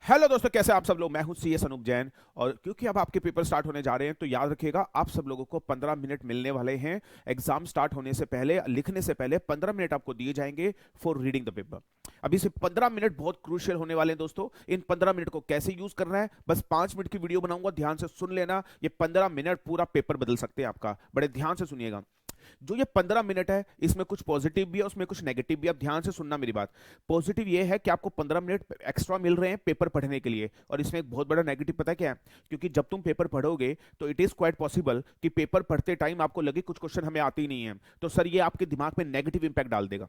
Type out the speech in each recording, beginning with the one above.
Hello दोस्तों, कैसे आप सब लोग। मैं हूं सीएस अनूप जैन। और क्योंकि अब आपके पेपर स्टार्ट होने जा रहे हैं तो याद रखिएगा, आप सब लोगों को 15 मिनट मिलने वाले हैं। एग्जाम स्टार्ट होने से पहले, लिखने से पहले 15 मिनट आपको दिए जाएंगे फॉर रीडिंग द पेपर। अभी से 15 मिनट बहुत क्रूशियल होने वाले हैं दोस्तों। इन 15 मिनट को कैसे यूज करना है, बस 5 मिनट की वीडियो बनाऊंगा, ध्यान से सुन लेना। ये 15 मिनट पूरा पेपर बदल सकते हैं आपका, बड़े ध्यान से सुनिएगा। जो ये 15 मिनट है, इसमें कुछ पॉजिटिव भी है, उसमें कुछ नेगेटिव भी है। आप ध्यान से सुनना मेरी बात। पॉजिटिव ये है कि आपको 15 मिनट एक्स्ट्रा मिल रहे हैं पेपर पढ़ने के लिए। और इसमें एक बहुत बड़ा नेगेटिव पता है क्या है? क्योंकि जब तुम पेपर पढ़ोगे तो इट इज क्वाइट पॉसिबल कि पेपर पढ़ते टाइम आपको लगे कुछ क्वेश्चन हमें आते ही नहीं है, तो सर ये आपके दिमाग में नेगेटिव इंपैक्ट डाल देगा।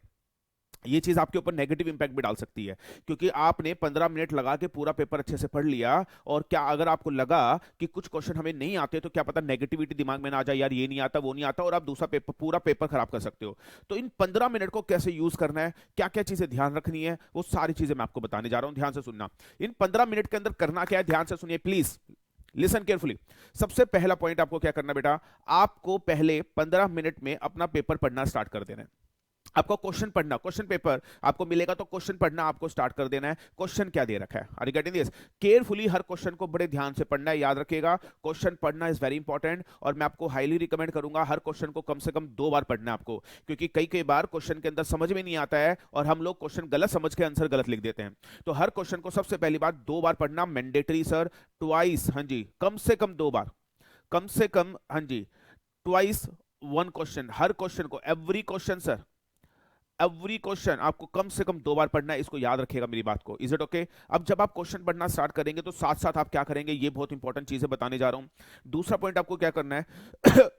ये चीज आपके ऊपर नेगेटिव इंपैक्ट भी डाल सकती है, क्योंकि आपने 15 मिनट लगा के पूरा पेपर अच्छे से पढ़ लिया। और क्या अगर आपको लगा कि कुछ क्वेश्चन हमें नहीं आते, तो क्या पता नेगेटिविटी दिमाग में ना आ जाए, यार ये नहीं आता वो नहीं आता, और आप दूसरा पेपर, पूरा पेपर खराब कर सकते हो। तो इन 15 मिनट को कैसे यूज करना है, क्या क्या चीजें ध्यान रखनी है, वो सारी चीजें मैं आपको बताने जा रहा हूं। ध्यान से सुनना। इन 15 मिनट के अंदर करना क्या है, ध्यान से सुनिए प्लीज। Listen carefully. सबसे पहला पॉइंट आपको क्या करना बेटा, आपको पहले 15 मिनट में अपना पेपर पढ़ना स्टार्ट कर देना है। आपको क्वेश्चन पढ़ना, क्वेश्चन पेपर आपको मिलेगा तो क्वेश्चन पढ़ना आपको स्टार्ट कर देना है। क्वेश्चन क्या दे रखा है, are you getting this? Carefully हर क्वेश्चन को बड़े ध्यान से पढ़ना है, याद रखिएगा। क्वेश्चन पढ़ना इज वेरी इंपॉर्टेंट। और मैं आपको हाईली रिकमेंड करूंगा हर क्वेश्चन को कम से कम 2 बार पढ़ना है आपको, क्योंकि कई कई बार क्वेश्चन के अंदर समझ में नहीं आता है और हम लोग क्वेश्चन गलत समझ के आंसर गलत लिख देते हैं। तो हर क्वेश्चन को सबसे पहली बात 2 बार पढ़ना मैंडेटरी सर। ट्वाइस, हाँ जी, कम से कम 2 बार, कम से कम, हाँ जी, ट्वाइस वन क्वेश्चन। हर क्वेश्चन को, every question sir, every question आपको कम से कम 2 बार पढ़ना है। इसको याद रखिएगा मेरी बात को। Is it okay? अब जब आप क्वेश्चन पढ़ना स्टार्ट करेंगे तो साथ साथ आप क्या करेंगे, ये बहुत इंपॉर्टेंट चीजें बताने जा रहा हूं। दूसरा पॉइंट आपको क्या करना है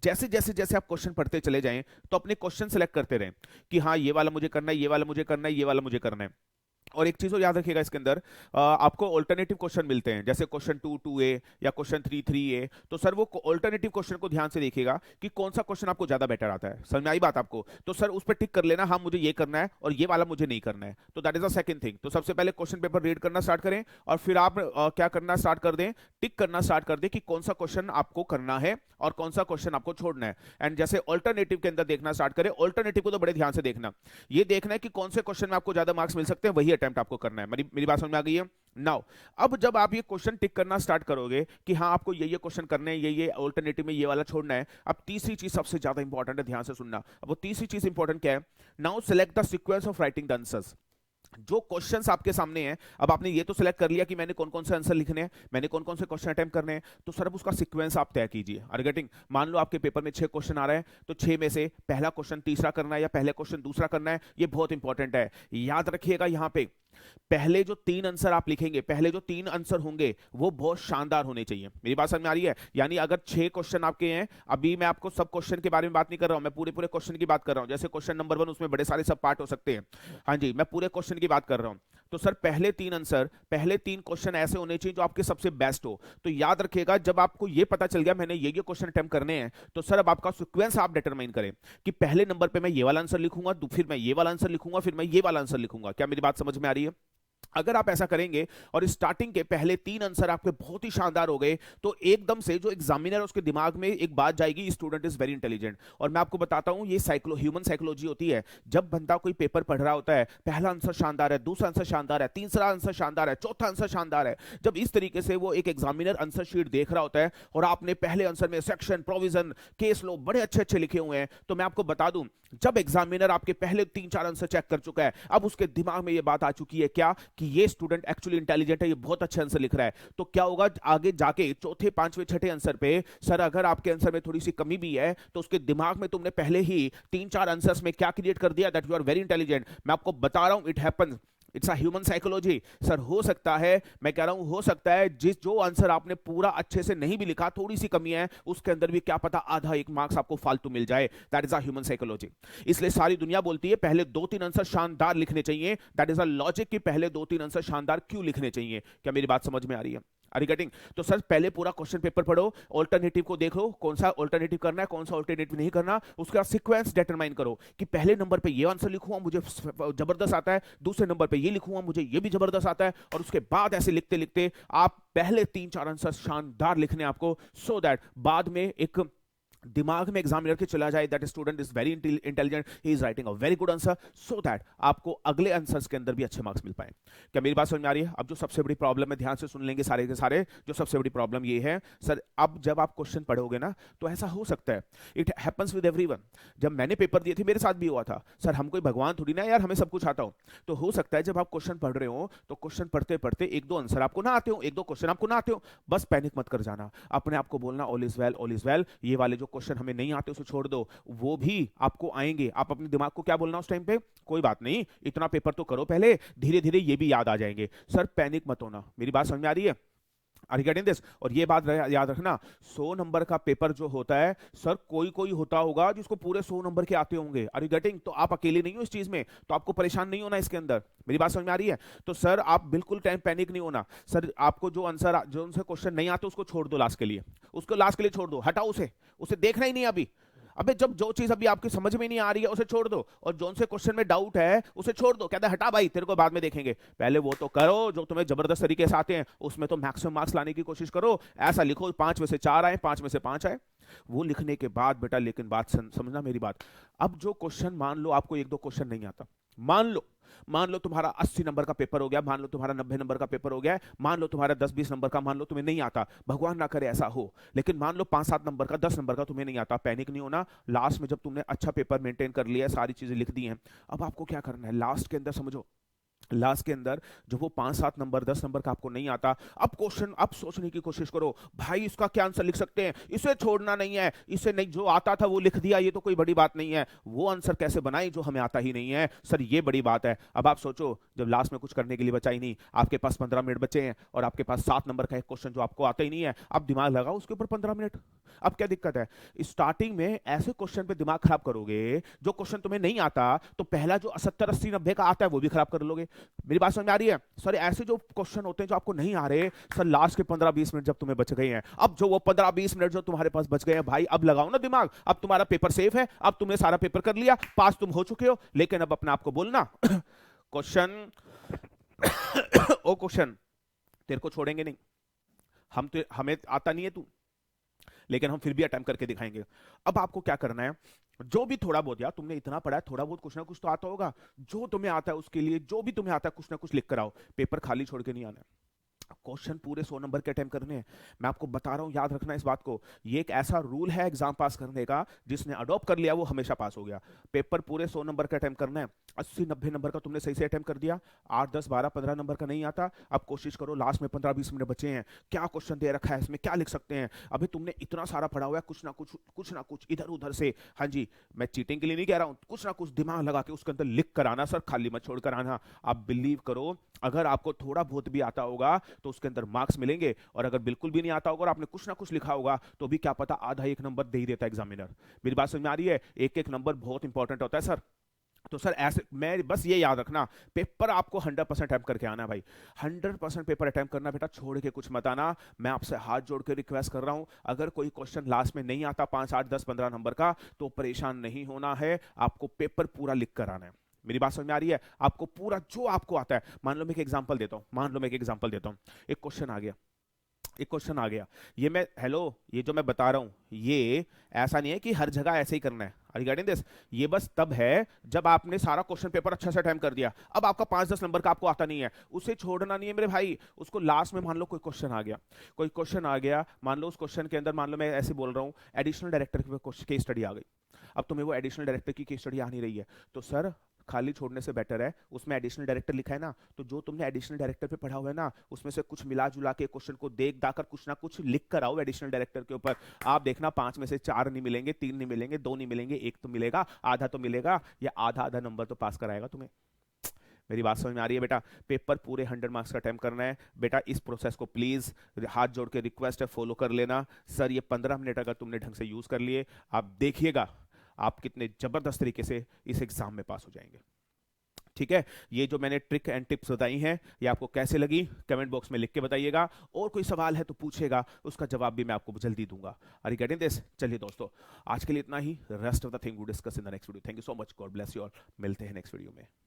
जैसे जैसे जैसे आप क्वेश्चन पढ़ते चले जाएं तो अपने क्वेश्चन सेलेक्ट करते रहें कि हाँ ये वाला मुझे करना है, ये वाला मुझे करना है, ये वाला मुझे करना है। और एक चीज को याद रखिएगा, इसके अंदर आपको ऑल्टरनेटिव क्वेश्चन मिलते हैं, जैसे क्वेश्चन 2 2A या क्वेश्चन 3 3A। तो सर वो ऑल्टरनेटिव क्वेश्चन को ध्यान से देखिएगा कि कौन सा क्वेश्चन आपको ज्यादा बेटर आता है। समझ में आई बात आपको? तो सर उस पर टिक कर लेना, हाँ मुझे ये करना है और ये वाला मुझे नहीं करना है। तो that is the second thing. तो सबसे पहले क्वेश्चन पेपर रीड करना स्टार्ट करें और फिर आप क्या करना स्टार्ट कर दें, टिक करना स्टार्ट कर दें कि कौन सा क्वेश्चन आपको करना है और कौन सा क्वेश्चन आपको छोड़ना है। एंड जैसे ऑल्टरनेटिव के अंदर देखना स्टार्ट करें, ऑल्टरनेटिव को तो बड़े ध्यान से देखना। ये देखना है कि कौन से क्वेश्चन में आपको ज्यादा मार्क्स मिल सकते हैं, वही अटेम्प्ट आपको करना है। मेरी मेरी बात समझ में आ गई है? नाउ अब जब आप ये क्वेश्चन टिक करना स्टार्ट करोगे कि हाँ आपको ये क्वेश्चन करने हैं, ये ऑल्टरनेटिव में ये वाला छोड़ना है, अब तीसरी चीज सबसे ज्यादा इंपॉर्टेंट है, ध्यान से सुनना। अब वो तीसरी चीज इंपॉर्टेंट क्या है? Now select the sequence of writing the answers. जो क्वेश्चंस आपके सामने हैं, अब आपने ये तो सिलेक्ट कर लिया कि मैंने कौन कौन से आंसर लिखने हैं, मैंने कौन कौन से क्वेश्चन अटेम्प्ट करने हैं, तो सर अब उसका सीक्वेंस आप तय कीजिए। Are getting? मान लो आपके पेपर में 6 क्वेश्चन आ रहे हैं, तो 6 में से पहला क्वेश्चन तीसरा करना है या पहले क्वेश्चन दूसरा करना है, ये बहुत इंपॉर्टेंट है। याद रखिएगा यहां पे पहले जो 3 आंसर आप लिखेंगे, पहले जो 3 आंसर होंगे वो बहुत शानदार होने चाहिए। मेरी बात समझ में आ रही है? यानी अगर 6 क्वेश्चन आपके हैं, अभी मैं आपको सब क्वेश्चन के बारे में बात नहीं कर रहा हूं, मैं पूरे पूरे क्वेश्चन की बात कर रहा हूं। जैसे क्वेश्चन नंबर 1, उसमें बड़े सारे सब पार्ट हो सकते हैं, हाँ जी, मैं पूरे क्वेश्चन की बात कर रहा हूं। तो सर पहले 3 आंसर, पहले 3 क्वेश्चन ऐसे होने चाहिए जो आपके सबसे बेस्ट हो। तो याद रखिएगा, जब आपको ये पता चल गया मैंने ये क्वेश्चन अटेम्प्ट करने हैं, तो सर अब आपका सीक्वेंस आप डिटरमाइन करें कि पहले नंबर पे मैं ये वाला आंसर लिखूंगा, फिर मैं ये वाला आंसर लिखूंगा, फिर मैं ये वाला आंसर लिखूंगा। क्या मेरी बात समझ में आ रही है? अगर आप ऐसा करेंगे और स्टार्टिंग के पहले 3 आंसर आपके बहुत ही शानदार हो गए, तो एकदम से जो एग्जामिनर है उसके दिमाग में एक बात जाएगी, स्टूडेंट इज वेरी इंटेलिजेंट। और मैं आपको बताता हूं, ये ह्यूमन साइकोलॉजी होती है। जब बंदा कोई पेपर पढ़ रहा होता है, पहला आंसर शानदार है, दूसरा आंसर शानदार है, तीसरा आंसर शानदार है, चौथा आंसर शानदार है, जब इस तरीके से वो एक एग्जामिनर आंसर शीट देख रहा होता है और आपने पहले आंसर में सेक्शन, प्रोविजन, केस लो बड़े अच्छे अच्छे लिखे हुए हैं, तो मैं आपको बता दूं, जब एग्जामिनर आपके पहले 3 4 आंसर चेक कर चुका है, अब उसके दिमाग में ये बात आ चुकी है क्या, कि ये स्टूडेंट एक्चुअली इंटेलिजेंट है, ये बहुत अच्छे आंसर लिख रहा है। तो क्या होगा आगे जाके चौथे, पांचवें, छठे आंसर पे, सर अगर आपके आंसर में थोड़ी सी कमी भी है, तो उसके दिमाग में तुमने पहले ही 3 4 आंसर्स में क्या क्रिएट कर दिया, that you are very intelligent. मैं आपको बता रहा हूं, it happens, it's a human psychology. Sir हो सकता है, मैं कह रहा हूं हो सकता है, जो आंसर आपने पूरा अच्छे से नहीं भी लिखा, थोड़ी सी कमी है उसके अंदर भी, क्या पता आधा 1 मार्क्स आपको फालतू मिल जाए। That is a human psychology. इसलिए सारी दुनिया बोलती है पहले 2 3 आंसर शानदार लिखने चाहिए। दैट इज अ लॉजिक कि पहले 2 3 आंसर शानदार क्यों लिखने चाहिए। क्या मेरी बात समझ में आ रही है? Are you getting? तो सर पहले पूरा क्वेश्चन पेपर पढ़ो, ऑल्टरनेटिव को देखो, कौन सा ऑल्टरनेटिव करना है, कौन सा ऑल्टरनेटिव नहीं करना, उसका सीक्वेंस डिटरमाइन करो कि पहले नंबर पे ये आंसर लिखूंगा, मुझे जबरदस्त आता है, दूसरे नंबर पे ये लिखूंगा, मुझे ये भी जबरदस्त आता है, और उसके बाद ऐसे लिखते लिखते आप पहले 3 4 आंसर शानदार लिखने आपको, सो दैट बाद में एक दिमाग में एग्जामिनर के चला जाए that student is very intelligent, he is writing a very good answer, so that आपको अगले आंसर्स के अंदर भी अच्छे मार्क्स मिल पाए। क्या मेरी बात समझ में आ रही है? अब जो सबसे बड़ी प्रॉब्लम है, ध्यान से सुन लेंगे सारे के सारे, जो सबसे बड़ी प्रॉब्लम ये है सर, अब जब आप क्वेश्चन पढ़ोगे ना तो ऐसा हो सकता है, इट हैपन्स विद एवरीवन, जब मैंने पेपर दिए थे मेरे साथ भी हुआ था सर, हम कोई भगवान थोड़ी ना यार हमें सब कुछ आता हो। तो हो सकता है जब आप क्वेश्चन पढ़ रहे हो तो क्वेश्चन पढ़ते पढ़ते एक दो आंसर आपको ना आते हो, एक दो क्वेश्चन आपको ना आते हो, बस पैनिक मत कर जाना, अपने आप को बोलना all is well, all is well, ये वाले जो क्वेश्चन हमें नहीं आते उसे छोड़ दो, वो भी आपको आएंगे। आप अपने दिमाग को क्या बोलना उस टाइम पे, कोई बात नहीं, इतना पेपर तो करो पहले, धीरे धीरे ये भी याद आ जाएंगे। सर पैनिक मत होना, मेरी बात समझ में आ रही है? Are you getting this? और ये बात याद रखना, 100 नंबर का पेपर जो होता है सर, कोई कोई होता होगा जिसको पूरे 100 नंबर के आते होंगे, आर यू गेटिंग? तो आप अकेले नहीं हो इस चीज में, तो आपको परेशान नहीं होना इसके अंदर, मेरी बात समझ में आ रही है? तो सर आप बिल्कुल टाइम पैनिक नहीं होना सर, आपको जो आंसर जो उनसे क्वेश्चन नहीं आते उसको छोड़ दो लास्ट के लिए, उसको लास्ट के लिए छोड़ दो, हटाओ उसे, उसे देखना ही नहीं अभी। अबे जब जो चीज अभी आपकी समझ में नहीं आ रही है उसे छोड़ दो, और जो से क्वेश्चन में डाउट है उसे छोड़ दो, कहता है हटा भाई तेरे को बाद में देखेंगे, पहले वो तो करो जो तुम्हें जबरदस्त तरीके से आते हैं, उसमें तो मैक्सिमम मार्क्स लाने की कोशिश करो, ऐसा लिखो 5 में से 4 आए, 5 में से 5 आए, वो लिखने के बाद बेटा, लेकिन बात समझना मेरी बात, अब जो क्वेश्चन मान लो आपको एक दो क्वेश्चन नहीं आता, मान लो तुम्हारा 80 नंबर का पेपर हो गया, मान लो तुम्हारा 90 नंबर का पेपर हो गया, मान लो तुम्हारा 10-20 नंबर का, मान लो तुम्हें नहीं आता, भगवान ना करे ऐसा हो, लेकिन मान लो 5-7 नंबर का, 10 नंबर का तुम्हें नहीं आता, पैनिक नहीं होना। लास्ट में जब तुमने अच्छा पेपर मेंटेन कर लिया, सारी चीजें लिख दी हैं, अब आपको क्या करना है, लास्ट के अंदर समझो, लास्ट के अंदर जो वो 5-7 नंबर 10 नंबर का आपको नहीं आता, अब क्वेश्चन अब सोचने की कोशिश करो, भाई इसका क्या आंसर लिख सकते हैं, इसे छोड़ना नहीं है, इसे नहीं, जो आता था वो लिख दिया, ये तो कोई बड़ी बात नहीं है, वो आंसर कैसे बनाए जो हमें आता ही नहीं है, सर ये बड़ी बात है। अब आप सोचो, जब लास्ट में कुछ करने के लिए बचा ही नहीं, आपके पास 15 मिनट बचे हैं और आपके पास 7 नंबर का एक क्वेश्चन जो आपको आता ही नहीं है, आप दिमाग लगाओ उसके ऊपर 15 मिनट। अब क्या दिक्कत है, स्टार्टिंग में ऐसे क्वेश्चन पे दिमाग खराब करोगे, जो क्वेश्चन तुम्हें नहीं आता तो पहला जो 70-80-90 का आता है वो भी खराब कर लोगे, मेरी बात समझ में आ रही है? सर ऐसे जो क्वेश्चन होते हैं जो आपको नहीं आ रहे सर, लास्ट के 15-20 मिनट जब तुम्हें बच गए हैं, अब जो वो 15-20 मिनट जो तुम्हारे पास बच गए हैं भाई, अब लगाओ ना दिमाग, अब तुम्हारा पेपर सेफ है, अब तुमने सारा पेपर कर लिया, पास तुम हो चुके हो, लेकिन अब अपने आप को बोलना क्वेश्चन ओ क्वेश्चन तेरे को छोड़ेंगे नहीं, हम तो हमें आता नहीं है तू, लेकिन हम फिर भी अटेम्प्ट करके दिखाएंगे। अब आपको क्या करना है, जो भी थोड़ा बहुत, यार तुमने इतना पढ़ा है, थोड़ा बहुत कुछ ना कुछ तो आता होगा, जो तुम्हें आता है उसके लिए जो भी तुम्हें आता है कुछ ना कुछ लिख कर आओ, पेपर खाली छोड़ के नहीं आना है, क्वेश्चन पूरे 100 नंबर के अटेम्प्ट करने हैं। मैं आपको बता रहा हूं, याद रखना इस बात को, ये एक ऐसा रूल है एग्जाम पास करने का, जिसने अडॉप्ट कर लिया वो हमेशा पास हो गया। पेपर पूरे 100 नंबर का अटेम्प्ट करना है, 80-90 नंबर का तुमने सही से अटेम्प्ट कर दिया, 8-10-12-15 नंबर का नहीं आता, अब कोशिश करो लास्ट में 15-20 मिनट बचे हैं, क्या क्वेश्चन दे रखा है इसमें, क्या लिख सकते हैं, अभी तुमने इतना सारा पढ़ा हुआ है, कुछ ना कुछ इधर उधर से, हाँ जी मैं चीटिंग के लिए नहीं कह रहा हूं, कुछ ना कुछ दिमाग लगा के उसके अंदर लिख कर आना सर, खाली मत छोड़ कर आना। आप बिलीव करो, अगर आपको थोड़ा बहुत भी आता होगा तो उसके अंदर मार्क्स मिलेंगे, और अगर बिल्कुल भी नहीं आता होगा और आपने कुछ ना कुछ लिखा होगा तो भी क्या पता आधा एक नंबर दे ही देता है एग्जामिनर। मेरी बात समझ में आ रही है? एक एक नंबर बहुत इंपॉर्टेंट होता है सर। तो सर ऐसे मैं बस ये याद रखना, पेपर आपको 100% अटेम्प्ट करके आना है भाई, 100% पेपर अटेम्प्ट करना बेटा, छोड़ के कुछ मत आना। मैं आपसे हाथ जोड़ के रिक्वेस्ट कर रहा हूं, अगर कोई क्वेश्चन लास्ट में नहीं आता 5, 8, 10, 15 नंबर का, तो परेशान नहीं होना है, आपको पेपर पूरा लिख कर आना है। मेरी बात समझ में आ रही है? आपको पूरा जो आपको आता है, मान लो मैं एक एग्जांपल देता हूं, एक क्वेश्चन आ गया, ये मैं हेलो, ये जो मैं बता रहा हूं, ये ऐसा नहीं है कि हर जगह ऐसे ही करना है रिगार्डिंग दिस, ये बस तब है जब आपने सारा क्वेश्चन पेपर अच्छा से अटेम्प्ट कर दिया, अब आपका 5-10 नंबर का आपको आता नहीं है, उसे छोड़ना नहीं है मेरे भाई, उसको लास्ट में, मान लो कोई क्वेश्चन आ गया, मान लो उस क्वेश्चन के अंदर, मान लो मैं ऐसे बोल रहा हूं एडिशनल डायरेक्टर की केस स्टडी आ गई, अब तुम्हें वो एडिशनल डायरेक्टर की केस स्टडी आ नहीं रही है, तो सर खाली छोड़ने से बेटर है, उसमें एडिशनल डायरेक्टर लिखा है ना, तो जो तुमने एडिशनल डायरेक्टर पे पढ़ा हुआ है ना, उसमें से कुछ मिला जुला के क्वेश्चन को देख दाकर कुछ ना कुछ लिख कर आओ एडिशनल डायरेक्टर के ऊपर। आप देखना 5 में से 4 नहीं मिलेंगे, 3 नहीं मिलेंगे, 2 नहीं मिलेंगे, 1 तो मिलेगा, आधा तो मिलेगा, या आधा आधा नंबर तो पास कराएगा तुम्हें। मेरी बात समझ में आ रही है बेटा? पेपर पूरे 100 मार्क्स का अटेम्प्ट करना है बेटा, इस प्रोसेस को प्लीज हाथ जोड़ के रिक्वेस्ट है फॉलो कर लेना। सर ये 15 मिनट अगर तुमने ढंग से यूज कर लिए, आप देखिएगा आप कितने जबरदस्त तरीके से इस एग्जाम में पास हो जाएंगे। ठीक है, ये जो मैंने ट्रिक एंड टिप्स बताई हैं, ये आपको कैसे लगी कमेंट बॉक्स में लिख के बताइएगा, और कोई सवाल है तो पूछेगा, उसका जवाब भी मैं आपको जल्दी दूंगा। Are you getting this? चलिए दोस्तों, आज के लिए इतना ही, rest of the thing we discuss in the next video. Thank you so much, God bless you all, मिलते हैं नेक्स्ट वीडियो में।